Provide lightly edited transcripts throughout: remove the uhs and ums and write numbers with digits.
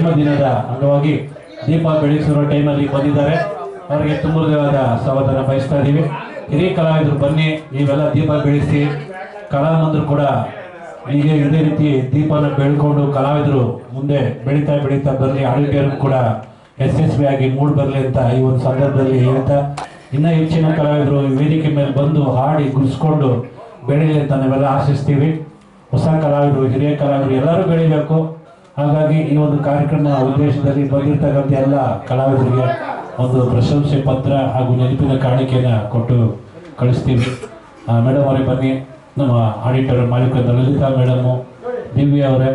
ಜನ್ಮದಿನದ ಅಂಗವಾಗಿ ದೀಪ ಬೆಳೆಸಿರೋ ಟೈಮಲ್ಲಿ ಬಂದಿದ್ದಾರೆ. ಅವರಿಗೆ ತುಂಬುವುದಾದ ಸ್ವಾಗತ ಬಯಸ್ತಾ ಇದ್ದೀವಿ. ಹಿರಿಯ ಕಲಾವಿದರು ಬನ್ನಿ, ನೀವೆಲ್ಲ ದೀಪ ಬೆಳೆಸಿ. ಕಲಾವಂತರು ಕೂಡ ಹೀಗೆ ಇದೇ ರೀತಿ ದೀಪನ ಬೆಳ್ಕೊಂಡು ಕಲಾವಿದರು ಮುಂದೆ ಬೆಳೀತಾ ಬೆಳೀತಾ ಬರಲಿ, ಆಡಿಟೋರಿಯಂ ಕೂಡ ಯಶಸ್ವಿಯಾಗಿ ಮೂಡ್ ಬರಲಿ ಅಂತ ಈ ಒಂದು ಸಂದರ್ಭದಲ್ಲಿ ಹೇಳ್ತಾ, ಇನ್ನೂ ಹೆಚ್ಚಿನ ಕಲಾವಿದರು ವೇದಿಕೆ ಮೇಲೆ ಬಂದು ಹಾಡಿ ಗುಡಿಸ್ಕೊಂಡು ಬೆಳೀಲಿ ಅಂತ ನಾವೆಲ್ಲ ಆಶಿಸ್ತೀವಿ. ಹೊಸ ಕಲಾವಿದರು, ಹಿರಿಯ ಕಲಾವಿದರು ಎಲ್ಲರೂ ಬೆಳಿಬೇಕು. ಹಾಗಾಗಿ ಈ ಒಂದು ಕಾರ್ಯಕ್ರಮ ಉದ್ದೇಶದಲ್ಲಿ ಬಂದಿರತಕ್ಕಂಥ ಎಲ್ಲ ಕಲಾವಿದರಿಗೆ ಒಂದು ಪ್ರಶಂಸೆ ಪತ್ರ ಹಾಗೂ ನೆನಪಿನ ಕಾಣಿಕೆಯನ್ನು ಕೊಟ್ಟು ಕಳಿಸ್ತೀವಿ. ಮೇಡಮ್ ಅವರೇ ಬನ್ನಿ, ನಮ್ಮ ಆಡಿಟರ್ ಮಾಲೀಕ ಲಲಿತಾ ಮೇಡಮು, ದಿವ್ಯ ಅವರೇ,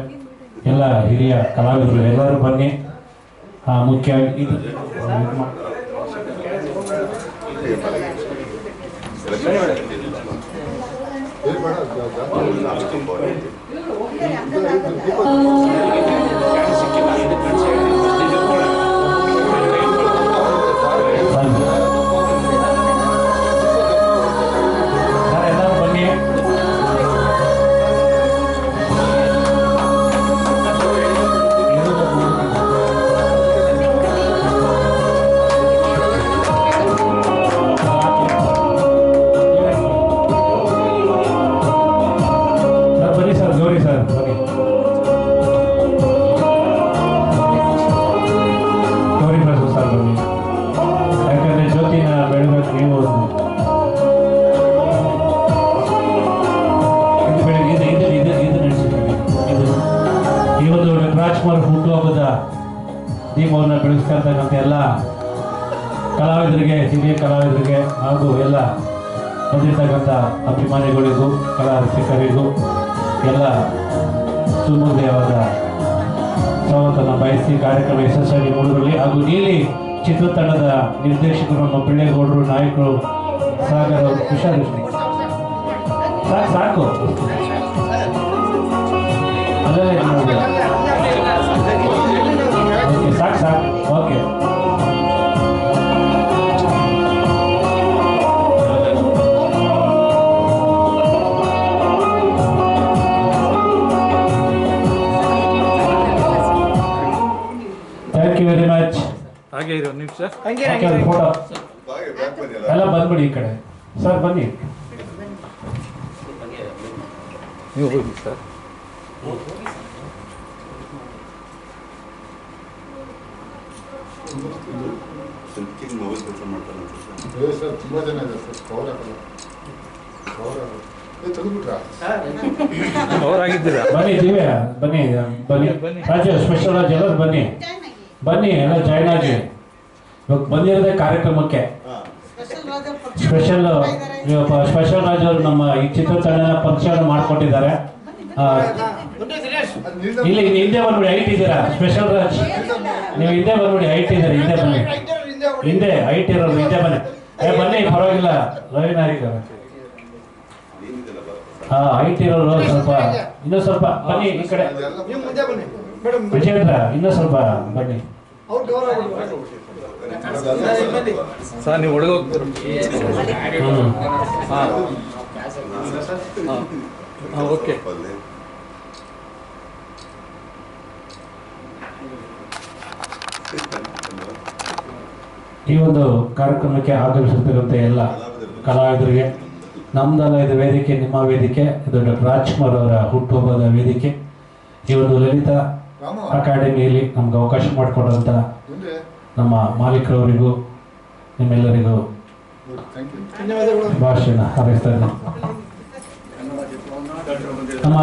ಎಲ್ಲ ಹಿರಿಯ ಕಲಾವಿದರು ಎಲ್ಲರೂ ಬನ್ನಿ. ಮುಖ್ಯವಾಗಿ ಇದು ಹುಟ್ಟುಹಬ್ಬದ ದೀಪವನ್ನು ಬೆಳೆಸ್ಕೊಳ್ತಕ್ಕಂಥ ಎಲ್ಲ ಕಲಾವಿದರಿಗೆ, ಹಿರಿಯ ಕಲಾವಿದರಿಗೆ ಹಾಗೂ ಎಲ್ಲ ಬಂದಿರ್ತಕ್ಕಂಥ ಅಭಿಮಾನಿಗಳಿಗೂ ಕಲಾ ರಸಿಕರಿಗೂ ಎಲ್ಲ ಸುಮೂಲ್ಯವಾದ ಸ್ವಾಗತನ ಬಯಸಿ ಕಾರ್ಯಕ್ರಮ ಯಶಸ್ವಿಯಾಗಿ ಮೂಡಿಬರಲಿ. ಹಾಗೂ ನೀಲಿ ಚಿತ್ರತಂಡದ ನಿರ್ದೇಶಕರು, ನಮ್ಮ ಪಿಳ್ಳೇಗೌಡರು, ನಾಯಕರು, ಸಾಗರ್ ಅವರು, ಹುಷಾರು ಸಾಕು ಅಲ್ಲೇ ಸಾಕು ಸಾಕು okay. Thank you very much. ಹಾಗೆ ಇರೋ ನಿಮಿಷ ಫೋಟೋ ಎಲ್ಲ ಬಂದ್ಬಿಡಿ ಈ ಕಡೆ. ಸರ್ ಬನ್ನಿ, ನೀವು ಹೋಗಿ ಸರ್. ತುಂಬಾ ಜನ ಇದೆ ಸರ್, ಕವರ್ ಅವರಾಗಿದ್ದೀರಾ? ಬನ್ನಿ ದಿವ್ಯ, ಬನ್ನಿ ಬನ್ನಿ ರಾಜು, ಸ್ಪೆಷಲ್ ರಾಜ್ ಎಲ್ಲರೂ ಬನ್ನಿ ಬನ್ನಿ, ಎಲ್ಲ ಜಾಯ್ನ್ ಆಗಿ. ಇವಾಗ ಬಂದಿರೋದೇ ಕಾರ್ಯಕ್ರಮಕ್ಕೆ ಸ್ಪೆಷಲ್ ರಾಜ್ ಅವರು ನಮ್ಮ ಈ ಚಿತ್ರತಂಡನ ಪರಿಚಯ ಮಾಡಿಕೊಟ್ಟಿದ್ದಾರೆ. ಇಲ್ಲಿ ಹಿಂದೆ ಬಂದ್ಬಿಡಿ, ಹೈಟ್ ಇದ್ದೀರಾ ಸ್ಪೆಷಲ್ ರಾಜ್, ನೀವು ಹಿಂದೆ ಬಂದ್ಬಿಡಿ, ಹೈಟ್ ಇದ್ದಾರೆ, ಹಿಂದೆ ಬನ್ನಿ, ಹಿಂದೆ ಹೈಟ್ ಇರೋರು ಹಿಂದೆ ಬನ್ನಿ. ಬನ್ನಿ ಪರವಾಗಿಲ್ಲ, ರವಿನಾರಿಕ ಹೈಟ್ ಇರೋರು ಸ್ವಲ್ಪ ಇನ್ನೂ ಸ್ವಲ್ಪ ಬನ್ನಿ ಈ ಕಡೆ. ವಿಜೇಂದ್ರ ಇನ್ನೂ ಸ್ವಲ್ಪ ಬನ್ನಿ. ಸರ್ ನೀವು ಒಳಗೆ ಹೋಗ್ತೀರ? ಹಾಂ ಓಕೆ. ಈ ಒಂದು ಕಾರ್ಯಕ್ರಮಕ್ಕೆ ಆಗಮಿಸಿರ್ತಕ್ಕಂಥ ಎಲ್ಲ ಕಲಾವಿದರಿಗೆ ನಮ್ದಲ್ಲ ಇದು ವೇದಿಕೆ, ನಿಮ್ಮ ವೇದಿಕೆ, ಇದು ಡಾಕ್ಟರ್ ರಾಜ್ಕುಮಾರ್ ಅವರ ಹುಟ್ಟುಹಬ್ಬದ ವೇದಿಕೆ. ಈ ಒಂದು ಲಲಿತಾ ಅಕಾಡೆಮಿಯಲ್ಲಿ ನಮ್ಗೆ ಅವಕಾಶ ಮಾಡಿಕೊಡುವಂಥ ನಮ್ಮ ಮಾಲೀಕರವರಿಗೂ ನಿಮ್ಮೆಲ್ಲರಿಗೂ ಭಾಷಣ ಹಾರೈಸ್ತಾ ಇದ್ದೀನಿ. ನಮ್ಮ